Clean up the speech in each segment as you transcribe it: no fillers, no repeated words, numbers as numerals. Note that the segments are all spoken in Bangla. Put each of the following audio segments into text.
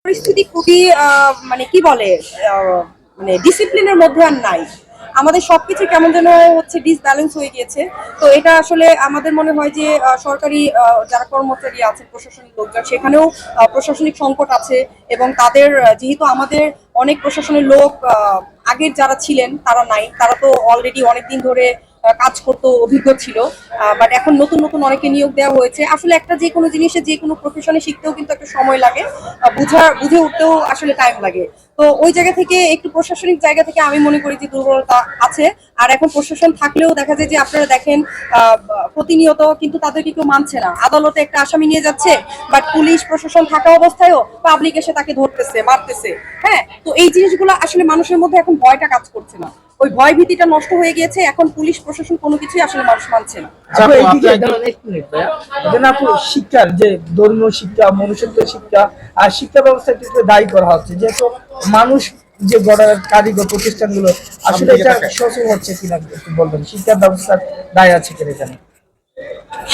পরিস্থিতি খুবই মানে কি বলে মানে ডিসিপ্লিনের মধ্যে আর নাই। আমাদের সবকিছু কেমন যেন হচ্ছে ডিসব্যালেন্স হয়ে গিয়েছে। তো এটা আসলে আমাদের মনে হয় যে সরকারি যারা কর্মচারী আছে, প্রশাসনিক লোকজন, সেখানেও প্রশাসনিক সংকট আছে। এবং তাদের যেহেতু আমাদের অনেক প্রশাসনের লোক আগের যারা ছিলেন তারা নাই, তারা তো অলরেডি অনেকদিন ধরে কাজ করতে অভিজ্ঞ ছিল। বাট এখন নতুন নতুন অনেকে নিয়োগ দেওয়া হয়েছে। আসলে একটা যে কোনো জিনিসে যে কোনো প্রফেশনে শিখতেও কিন্তু একটা সময় লাগে, বুঝে উঠতেও আসলে টাইম লাগে। তো ওই জায়গা থেকে একটু প্রশাসনিক জায়গা থেকে আমি মনে করি যে দুর্বলতা আছে। আর এখন প্রশাসন থাকলেও দেখা যায় যে আপনারা দেখেন প্রতিনিয়ত কিন্তু তাদেরকে কেউ মানছে না। আদালতে একটা আসামি নিয়ে যাচ্ছে, বাট পুলিশ প্রশাসন থাকা অবস্থায়ও পাবলিক এসে তাকে ধরতেছে, মারতেছে। হ্যাঁ, তো এই জিনিসগুলো আসলে মানুষের মধ্যে এখন ভয়টা কাজ করছে না। ওই ভয় ভীতিটা নষ্ট হয়ে গিয়েছে। এখন পুলিশ প্রশাসন কোনো কিছুই আসলে মানুষ মানছে না। শিক্ষার যে ধর্মীয় শিক্ষা, মনুষ্যত্ব শিক্ষা আর শিক্ষা ব্যবস্থাকে দায়ী করা হচ্ছে, যেহেতু মানুষ যে গড়ার কারিগর প্রতিষ্ঠানগুলো আসলে এটা সচল হচ্ছে কিনা একটু বলবেন। শিক্ষা ব্যবস্থার দায় আছে কিনা এখানে?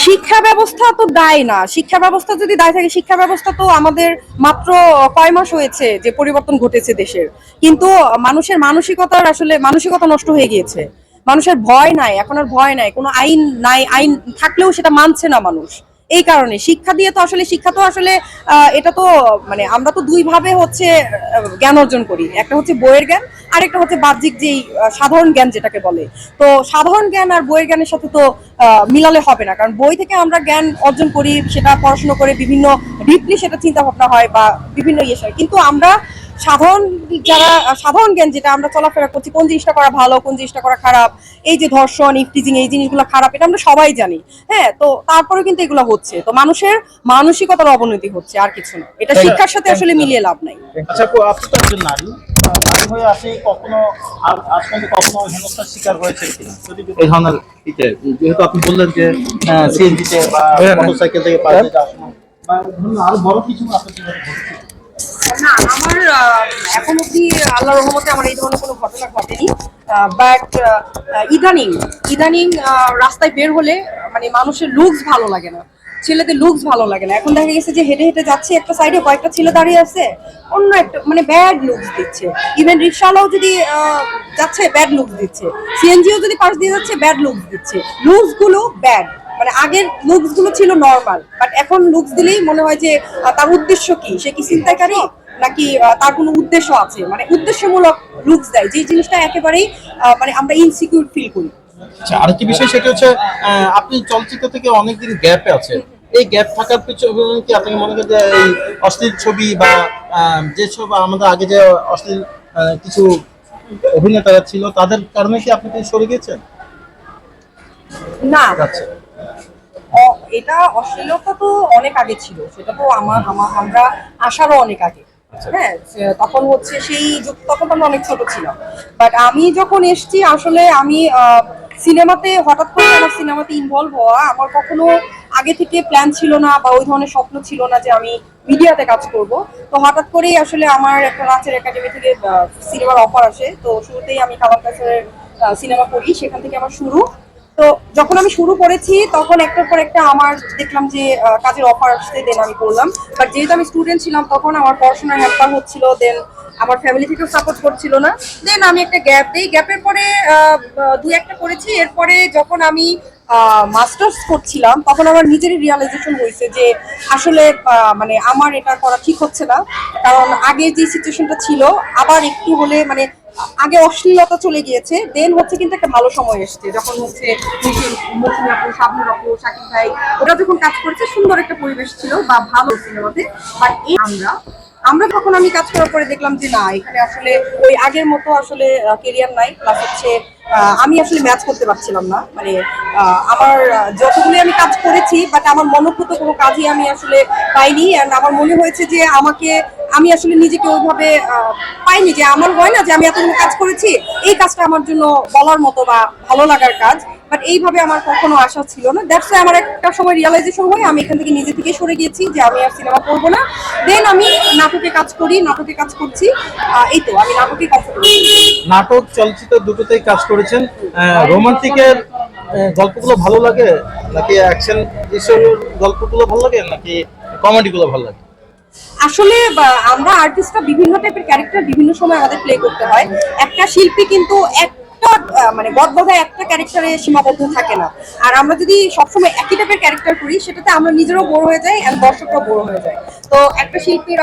শিক্ষা ব্যবস্থা তো দায় না। শিক্ষা ব্যবস্থা যদি দায় থাকে, শিক্ষা ব্যবস্থা তো আমাদের মাত্র কয় মাস হয়েছে যে পরিবর্তন ঘটেছে দেশের, কিন্তু মানুষের মানসিকতা নষ্ট হয়ে গিয়েছে। মানুষের ভয় নাই, এখন আর ভয় নাই, কোনো আইন নাই। আইন থাকলেও সেটা মানছে না মানুষ। এই কারণে শিক্ষা দিয়ে তো আসলে এটা তো মানে আমরা তো দুই ভাবে হচ্ছে জ্ঞান অর্জন করি। একটা হচ্ছে বইয়ের জ্ঞান, আরেকটা হচ্ছে বাহ্যিক যেই সাধারণ জ্ঞান যেটাকে বলে। তো সাধারণ জ্ঞান আর বইয়ের জ্ঞানের সাথে তো মিলালে হবে না, কারণ বই থেকে আমরা জ্ঞান অর্জন করি, সেটা পড়াশোনা করে বিভিন্ন ডিপলি সেটা চিন্তা ভাবনা হয় বা বিভিন্ন হয়। কিন্তু আমরা সাধারণ জ্ঞান যেটা আমরা চলাফেরা করছি, কোন জিনিসটা করা ভালো, কোন জিনিসটা করা খারাপ, এই যে ধর্ষণ, ইফটিজিং, এই জিনিসগুলো খারাপ, এটা আমরা সবাই জানি। হ্যাঁ, তো তারপরে কিন্তু এগুলো হচ্ছে, তো মানুষের মানসিকতার অবনতি হচ্ছে, আর কিছু না। এটা শিক্ষার সাথে আসলে মিলিয়ে লাভ নাই। আচ্ছা, আপনি তো একজন নারী, নারী হয়ে আপনি কখনো কখনো হেনস্থার শিকার হয়েছে কিনা এই ধরনের? যেহেতু আপনি বললেন যে সিএনজিতে বা মোটরসাইকেল থেকে পালিয়ে যাওয়ার সময় বা ধরুন আরো বড় কিছু আপনার জীবনে ঘটেছে? না, আমার এখন অব্দি আল্লাহর রহমতে আমার এই ধরনের কোনো ঘটনা ঘটেনি। বাট ইদানিং ইদানিং রাস্তায় বের হলে মানে মানুষের লুকস ভালো লাগে না, ছেলেদের লুকস ভালো লাগে না। এখন দেখা গেছে যে হেঁটে হেঁটে যাচ্ছে, একটা সাইডে কয়েকটা ছেলে দাঁড়িয়ে আছে, অন্য একটা মানে ব্যাড লুকস দিচ্ছে। ইভেন রিক্সাওয়ালাও যদি যাচ্ছে, ব্যাড লুকস দিচ্ছে। সিএনজিও যদি পাশ দিয়ে যাচ্ছে, ব্যাড লুকস দিচ্ছে। লুকস গুলো ব্যাড। মানে আগের লুকস গুলো ছিল নর্মাল, বাট এখন লুকস দিলেই মনে হয় যে তার উদ্দেশ্য কি, সে কি চিন্তাকারী নাকি তার কোনো উদ্দেশ্য আছে। মানে উদ্দেশ্যমূলক লুকস দেয়, যে জিনিসটা একেবারেই মানে আমরা ইনসিকিউর ফিল করি। আচ্ছা, আরেকটি বিষয় সেটা হচ্ছে আপনি চলচ্চিত্র থেকে অনেকদিন গ্যাপে আছে। এই গ্যাপ থাকার পিছনে কি আপনি মনে করেন যে এই অশ্লীল ছবি বা যেসব আমাদের আগে যে অশ্লীল কিছু অভিনেতারা ছিল তাদের কারণে কি আপনি সরে গিয়েছেন? না, এটা অশ্লীলতা তো অনেক আগে ছিল, সেটা তো আমরা আসারও অনেক আগে। হ্যাঁ, তখন হচ্ছে সেই যুগ, তখন তো আমরা অনেক ছোট ছিলাম। বাট আমি যখন এসছি, আসলে আমি সিনেমাতে হঠাৎ করে আমার সিনেমাতে ইনভলভ হওয়া আমার কখনো আগে থেকে প্ল্যান ছিল না, বা ওই ধরনের স্বপ্ন ছিল না যে আমি মিডিয়াতে কাজ করব। তো হঠাৎ করেই আসলে আমার একটা নাচের একাডেমি থেকে সিনেমার অফার আসে। তো শুরুতেই আমি কালাম কাসের সিনেমা করি, সেখান থেকে আমার শুরু। তো যখন আমি শুরু করেছি, তখন একটার পর একটা আমার দেখলাম যে কাজের অফার আসছে, দেন আমি করলাম। বাট যেহেতু আমি স্টুডেন্ট ছিলাম, তখন আমার পড়াশোনার হ্যাম্পার হচ্ছিল, দেন আমার ফ্যামিলি থেকেও সাপোর্ট করছিল না। দেন আমি একটা গ্যাপ দিই, গ্যাপের পরে দুই একটা করেছি। এরপরে যখন আমি মাস্টার্স করছিলাম, তখন আমার নিজেরই রিয়ালাইজেশন হয়েছে যে আসলে মানে আমার এটা করা ঠিক হচ্ছে না। কারণ আগে যে সিচুয়েশনটা ছিল, আবার একটু হলে মানে আগে অশ্লীলতা চলে গিয়েছে, দেন হচ্ছে কিন্তু একটা ভালো সময় এসছে, যখন হচ্ছে মৌসুমী আপু, শাবনুর আপু, শাকিব ভাই, ওরা যখন কাজ করেছে, সুন্দর একটা পরিবেশ ছিল বা ভালো সিনেমাতে। বাট এই আমরা যখন আমি কাজ করার পরে দেখলাম যে না, এখানে আসলে ওই আগের মতো আসলে কেরিয়ার নাই। প্লাস হচ্ছে আমি আসলে ম্যাচ করতে পারছিলাম না। মানে আমার যতগুলো আমি কাজ করেছি, বাট আমার মনোভূত কোনো কাজই আমি আসলে পাইনি। অ্যান্ড আমার মনে হয়েছে যে আমি আসলে নিজেকে ওইভাবে পাইনি, যে আমার হয় না যে আমি এতগুলো কাজ করেছি, এই কাজটা আমার জন্য বলার মতো বা ভালো লাগার কাজ। বাট এইভাবে আমার কখনো আশা ছিল না। দ্যাটস ওয়াই আমার একটা সময় রিয়ালাইজেশন হয়, আমি এখান থেকে নিজে থেকে সরে গিয়েছি, যে আমি আর সিনেমা করবো না। দেন আমি নাটকে কাজ করছি। এই তো আমি নাটকে কমফোর্টেবল। নাটক, চলচ্চিত্র দুটোতেই কাজ করেছেন। রোমান্টিকের গল্পগুলো ভালো লাগে নাকি অ্যাকশন দৃশ্যের গল্পগুলো ভালো লাগে নাকি কমেডিগুলো ভালো লাগে? আসলে আমরা আর্টিস্টরা বিভিন্ন টাইপের ক্যারেক্টার বিভিন্ন সময় আমাদের প্লে করতে হয়। একটা শিল্পী কিন্তু একটা মানে গদবাঁধা একটা ক্যারেক্টারে সীমাবদ্ধ থাকে না। আর আমরা যদি সবসময় একই টাইপের ক্যারেক্টার করি সেটাতে আমরা নিজেরাও বোর হয়ে যাই আর দর্শকরাও বোর হয়ে যায়। তো একটা শিল্পীর